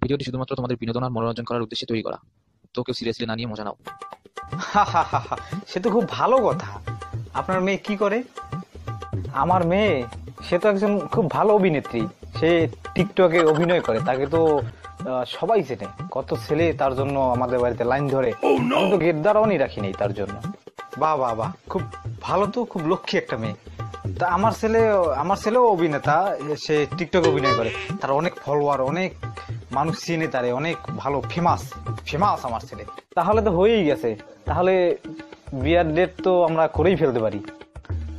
ভিডিওটি শুধুমাত্র তোমাদের বিনোদন আর মনোরঞ্জন করার উদ্দেশ্যে তৈরি করা। তো কেউ সিরিয়াসলি না নিয়ে মজা নাও। সে তো খুব ভালো কথা। আপনার মেয়ে কি করে? আমার মেয়ে, সে তো একজন খুব ভালো অভিনেত্রী। সে টিকটকে অভিনয় করে, তাকে তো সবাই চেনে। কত ছেলে তার জন্য আমাদের বাড়িতে লাইন ধরে। আমি তো গেট দাঁড়াওয়ানি রাখি নাই তার জন্য। বাহ বাহ বাহ, খুব ভালো তো, খুব লক্ষ্মী একটা মেয়ে। তা আমার ছেলেও অভিনেতা, সে টিকটকে অভিনয় করে। তার অনেক ফলোয়ার, অনেক মানুষ চিনে তারে, অনেক ভালো ফেমাস আমার ছেলে। তাহলে তো হয়েই গেছে। তাহলে বিয়ার ডেট তো আমরা করেই ফেলতে পারি,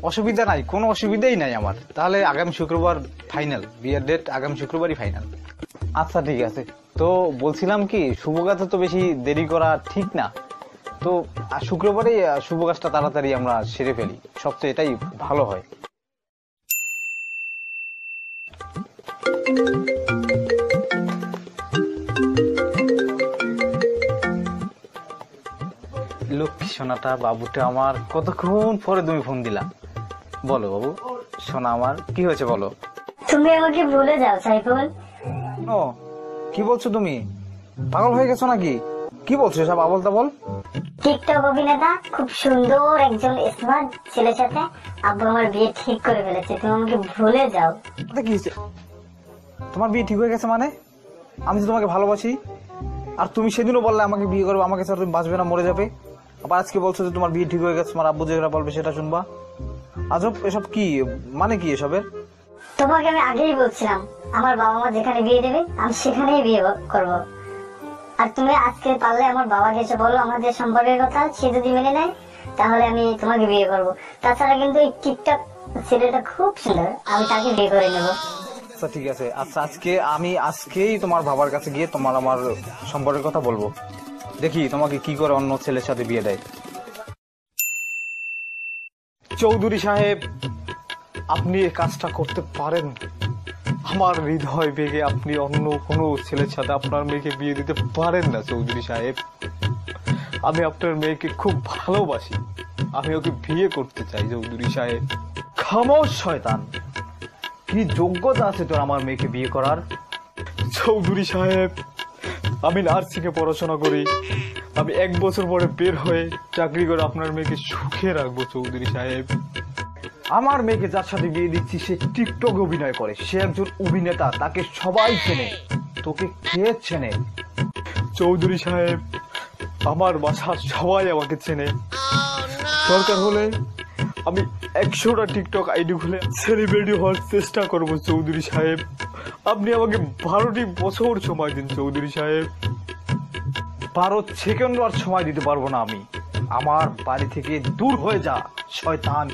অসুবিধা নাই, কোনো অসুবিধাই নাই আমার। তাহলে আগামী শুক্রবার ফাইনাল, বিয়ার ডেট আগামী শুক্রবারই ফাইনাল। আচ্ছা ঠিক আছে। তো বলছিলাম কি, শুভ কাজে তো বেশি দেরি করা ঠিক না। তো শুক্রবারে শুভ কাজটা তাড়াতাড়ি আমরা সেরে ফেলি, সবচেয়ে এটাই ভালো হয়। লক্ষ্মী সোনাটা, বাবুটা আমার, কতক্ষণ পরে তুমি ফোন দিলা। বলো বাবু সোনা আমার, কি হয়েছে বলো। তুমি আমাকে ভুলে যাও সাইফুল। ও কি বলছো তুমি? পাগল হয়ে গেছো নাকি? কি বলছো সব আবল তাবল? টিকটক অভিনেতা খুব সুন্দর একজন স্মার্ট ছেলের সাথে আব্বু আমার বিয়ে ঠিক করে ফেলেছে, তুমি আমাকে ভুলে যাও। কি হয়েছে? তোমার বিয়ে ঠিক হয়ে গেছে মানে? আমি তো তোমাকে ভালোবাসি। আর তুমি সেদিনও বললে আমাকে বিয়ে করবে, আমাকে ছাড়া তুমি বাঁচবে না, মরে যাবে। আবার আজকে বলছো যে তোমার বিয়ে ঠিক হয়ে গেছে, তোমার আব্বু যেটা বলবে সেটা শুনবা। আজব, এসব কি মানে? কি এসবের? তোমাকে আমি আগেই বলছিলাম আমার বাবা মা যেখানে বিয়ে দেবে আমি সেখানেই বিয়ে করব। আর তুমি আজকে পারলে আমার বাবাকে এসে বলো আমাদের সম্পর্কের কথা, সে যদি মেনে নেয় তাহলে আমি তোমাকে বিয়ে করব। তাছাড়া কিন্তু এই টিকটক ছেলেটা খুব সুন্দর, আমি তাকে বিয়ে করে নেব। আচ্ছা ঠিক আছে। আচ্ছা আমি আজকেই তোমার বাবার কাছে গিয়ে তোমার আমার সম্পর্কের কথা বলবো। দেখি তোমাকে কি করে অন্য ছেলের সাথে বিয়ে দেয়। চৌধুরী সাহেব, আপনি এই কাজটা করতে পারেন? আমার হৃদয় ভেঙে আপনি অন্য কোনো ছেলের সাথে আপনার মেয়েকে বিয়ে দিতে পারেন না চৌধুরী সাহেব। আমি আপনার মেয়েকে খুব ভালোবাসি, আমি ওকে বিয়ে করতে চাই চৌধুরী সাহেব। খামোশ শয়তান, কি যোগ্যতা আছে তোর আমার মেয়েকে বিয়ে করার? চৌধুরী সাহেব, আমি নার্সিং এ পড়াশোনা করি, আমি 1 বছর পরে বের হয়ে চাকরি করে আপনার মেয়েকে সুখে রাখবো চৌধুরী সাহেব। আমার মেয়েকে যার সাথে বিয়ে দিচ্ছি সে টিকটক অভিনয় করে, সে একজন অভিনেতা, তাকে সবাই চেনে। তোকে কে চেনে? চৌধুরী সাহেব, আমার বাসার সবাই আমাকে চেনে। দরকার হলে আমি 100টা টিকটক আইডি খুলে সেলিব্রিটি হওয়ার চেষ্টা করবো চৌধুরী সাহেব। আপনি আমাকে 12টি বছর সময় দিন চৌধুরী সাহেব। 12 সেকেন্ড আর সময় দিতে পারবো না আমি। আমার বাড়ি থেকে দূর হয়ে যা শয়তান,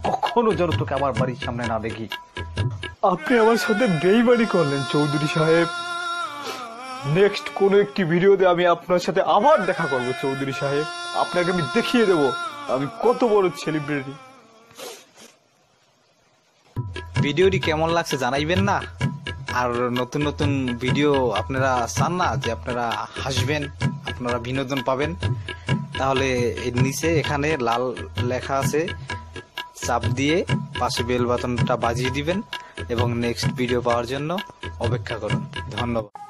কখনো যেন তোকে আমার বাড়ির সামনে না দেখি। আপনি আমার সাথে বেইমানি করলেন চৌধুরী সাহেব। নেক্সট কোন একটি ভিডিওতে আমি আপনার সাথে আবার দেখা করবো চৌধুরী সাহেব। আপনাকে আমি দেখিয়ে দেবো আমি কত বড় সেলিব্রিটি। ভিডিওটি কেমন লাগছে জানাইবেন না? আর নতুন নতুন ভিডিও আপনারা চান না যে আপনারা হাসবেন, আপনারা বিনোদন পাবেন? তাহলে এর নিচে এখানে লাল লেখা আছে, চাপ দিয়ে পাশে বেল বাটনটা বাজিয়ে দিবেন এবং নেক্সট ভিডিও পাওয়ার জন্য অপেক্ষা করুন। ধন্যবাদ।